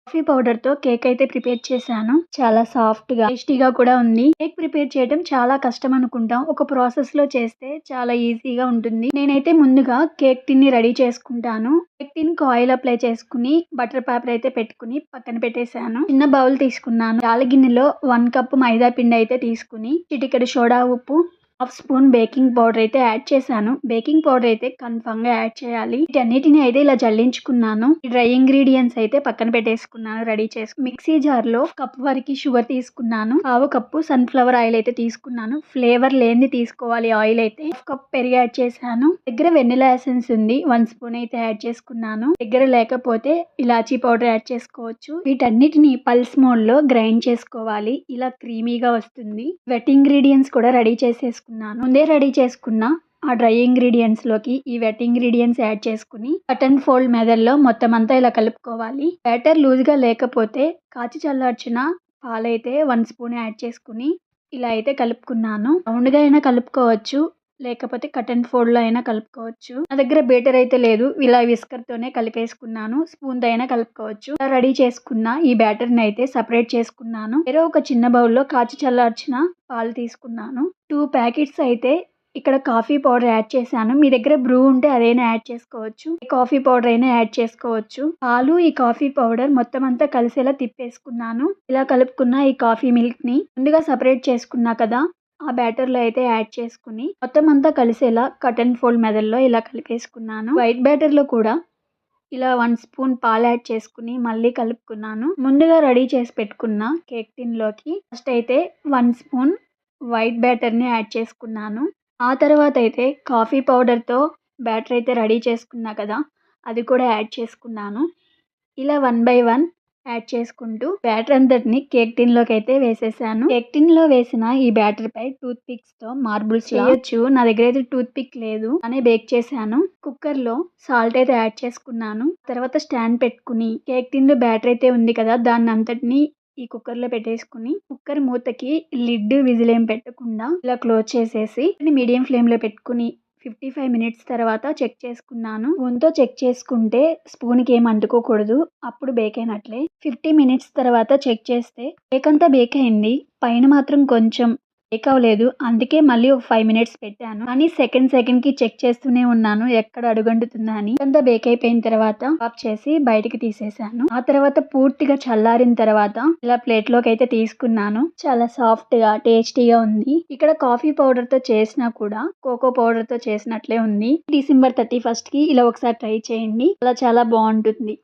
Coffee పౌడర్‌తో cake అయితే prepare చేశాను. చాలా సాఫ్ట్‌గా, టేస్టీగా కూడా ఉంది. కేక్ ప్రిపేర్ చేయడం చాలా కష్టం అనుకుంటాం. ఒక ప్రాసెస్‌లో చేస్తే చాలా ఈజీగా ఉంటుంది. నేనైతే ముందుగా కేక్ టిన్‌ని రెడీ చేసుకుంటాను. కేక్ టిన్‌కి ఆయిల్ అప్లై చేసుకొని, బటర్ పేపర్ అయితే పెట్టుకొని పక్కన పెట్టేశాను. చిన్న బౌల్ తీసుకున్నాను. రాళ్ళ గిన్నెలో 1 కప్ మైదా పిండి అయితే తీసుకొని, చిటికెడు సోడా ఉప్పు, హాఫ్ స్పూన్ బేకింగ్ పౌడర్ అయితే యాడ్ చేశాను. బేకింగ్ పౌడర్ అయితే కన్ఫర్మ్‌గా యాడ్ చేయాలి. వీటన్నిటిని అయితే ఇలా జల్లించుకున్నాను. ఈ డ్రై ఇంగ్రీడియెంట్స్ అయితే పక్కన పెట్టేసుకున్నాను రెడీ చేసి. మిక్సీ జార్‌లో కప్ వరకి షుగర్ తీసుకున్నాను. పావు కప్పు సన్‌ఫ్లవర్ ఆయిల్ అయితే తీసుకున్నాను. ఫ్లేవర్ లేనిది తీసుకోవాలి ఆయిల్ అయితే. హాఫ్ కప్ పెరుగు యాడ్ చేశాను. దగ్గర వెనిలా ఎసెన్స్ ఉంది. 1 స్పూన్ అయితే యాడ్ చేసుకున్నాను. దగ్గర లేకపోతే ఇలాచీ పౌడర్ యాడ్ చేసుకోవచ్చు. వీటన్నిటిని పల్స్ మోడ్‌లో గ్రైండ్ చేసుకోవాలి. ఇలా క్రీమీగా వస్తుంది. వెట్ ఇంగ్రీడియెంట్స్ కూడా రెడీ చేసేసుకున్నాను. ముందే రెడీ చేసుకున్న ఆ డ్రై ఇంగ్రీడియెంట్స్‌లోకి ఈ వెట్ ఇంగ్రీడియెంట్స్ యాడ్ చేసుకొని కట్ అండ్ ఫోల్డ్ మెథడ్‌లో మొత్తం అంతా ఇలా కలుపుకోవాలి. బ్యాటర్ లూజ్‌గా లేకపోతే కాచి చల్లార్చిన పాలైతే 1 స్పూన్ యాడ్ చేసుకొని ఇలా అయితే కలుపుకున్నాను. రౌండ్‌గా అయినా కలుపుకోవచ్చు. లేకపోతే కట్ అండ్ ఫోల్డ్‌లో అయినా కలుపుకోవచ్చు. నా దగ్గర బీటర్ అయితే లేదు. ఇలా విస్కర్‌తోనే కలిపేసుకున్నాను. స్పూన్‌తో అయినా కలుపుకోవచ్చు. ఇలా రెడీ చేసుకున్న ఈ బ్యాటర్‌ని అయితే సెపరేట్ చేసుకున్నాను. వేరే ఒక చిన్న బౌల్‌లో కాచి చల్లార్చిన పాలు తీసుకున్నాను. 2 ప్యాకెట్స్ అయితే ఇక్కడ కాఫీ పౌడర్ యాడ్ చేశాను. మీ దగ్గర బ్రూ ఉంటే అదైనా యాడ్ చేసుకోవచ్చు. కాఫీ పౌడర్ అయినా యాడ్ చేసుకోవచ్చు. పాలు, ఈ కాఫీ పౌడర్ మొత్తం అంతా కలిసేలా తిప్పేసుకున్నాను. ఇలా కలుపుకున్న ఈ కాఫీ మిల్క్‌ని ముందుగా సెపరేట్ చేసుకున్నా కదా, ఆ బ్యాటర్‌లో అయితే యాడ్ చేసుకొని మొత్తం అంతా కలిసేలా కట్ అండ్ ఫోల్డ్ మెథడ్‌లో ఇలా కలిపేసుకున్నాను. వైట్ బ్యాటర్‌లో కూడా ఇలా 1 స్పూన్ పాలు యాడ్ చేసుకొని మళ్ళీ కలుపుకున్నాను. ముందుగా రెడీ చేసి పెట్టుకున్న కేక్ టిన్‌లోకి ఫస్ట్ అయితే 1 స్పూన్ వైట్ బ్యాటర్‌ని యాడ్ చేసుకున్నాను. ఆ తర్వాత అయితే కాఫీ పౌడర్‌తో బ్యాటర్ అయితే రెడీ చేసుకున్నా కదా, అది కూడా యాడ్ చేసుకున్నాను. ఇలా 1 బై 1 యాడ్ చేసుకుంటూ బ్యాటర్ అంతటిని కేక్ టిన్‌లోకి అయితే వేసేసాను. కేక్ టిన్‌లో వేసిన ఈ బ్యాటర్‌పై టూత్ పిక్స్‌తో మార్బుల్స్ చేయొచ్చు. నా దగ్గర అయితే టూత్ పిక్ లేదు. అలానే బేక్ చేశాను. కుక్కర్‌లో సాల్ట్ అయితే యాడ్ చేసుకున్నాను. తర్వాత స్టాండ్ పెట్టుకుని కేక్ టిన్‌లో బ్యాటర్ అయితే ఉంది కదా, దాన్ని అంతటిని ఈ కుక్కర్‌లో పెట్టేసుకొని కుక్కర్ మూతకి లిడ్ విజిల్ ఏం పెట్టకుండా ఇలా క్లోజ్ చేసేసి మీడియం ఫ్లేమ్‌లో పెట్టుకుని 55 మినిట్స్ తర్వాత చెక్ చేసుకున్నాను. స్పూన్‌తో చెక్ చేసుకుంటే స్పూన్‌కి ఏం అంటుకోకూడదు. అప్పుడు బేక్ అయినట్లే. 50 మినిట్స్ తర్వాత చెక్ చేస్తే కేక్ అంతా బేక్ అయింది. పైన మాత్రం కొంచెం బేక్ అవ్వలేదు. అందుకే మళ్ళీ ఒక 5 మినిట్స్ పెట్టాను. కానీ సెకండ్‌కి చెక్ చేస్తూనే ఉన్నాను ఎక్కడ అడుగంటుతుందా అని. అంతా బేక్ అయిపోయిన తర్వాత ఆఫ్ చేసి బయటికి తీసేసాను. ఆ తర్వాత పూర్తిగా చల్లారిన తర్వాత ఇలా ప్లేట్‌లోకి అయితే తీసుకున్నాను. చాలా సాఫ్ట్‌గా, టేస్టీగా ఉంది. ఇక్కడ కాఫీ పౌడర్‌తో చేసినా కూడా కోకో పౌడర్‌తో చేసినట్లే ఉంది. డిసెంబర్ 31కి ఇలా ఒకసారి ట్రై చేయండి. అలా చాలా బాగుంటుంది.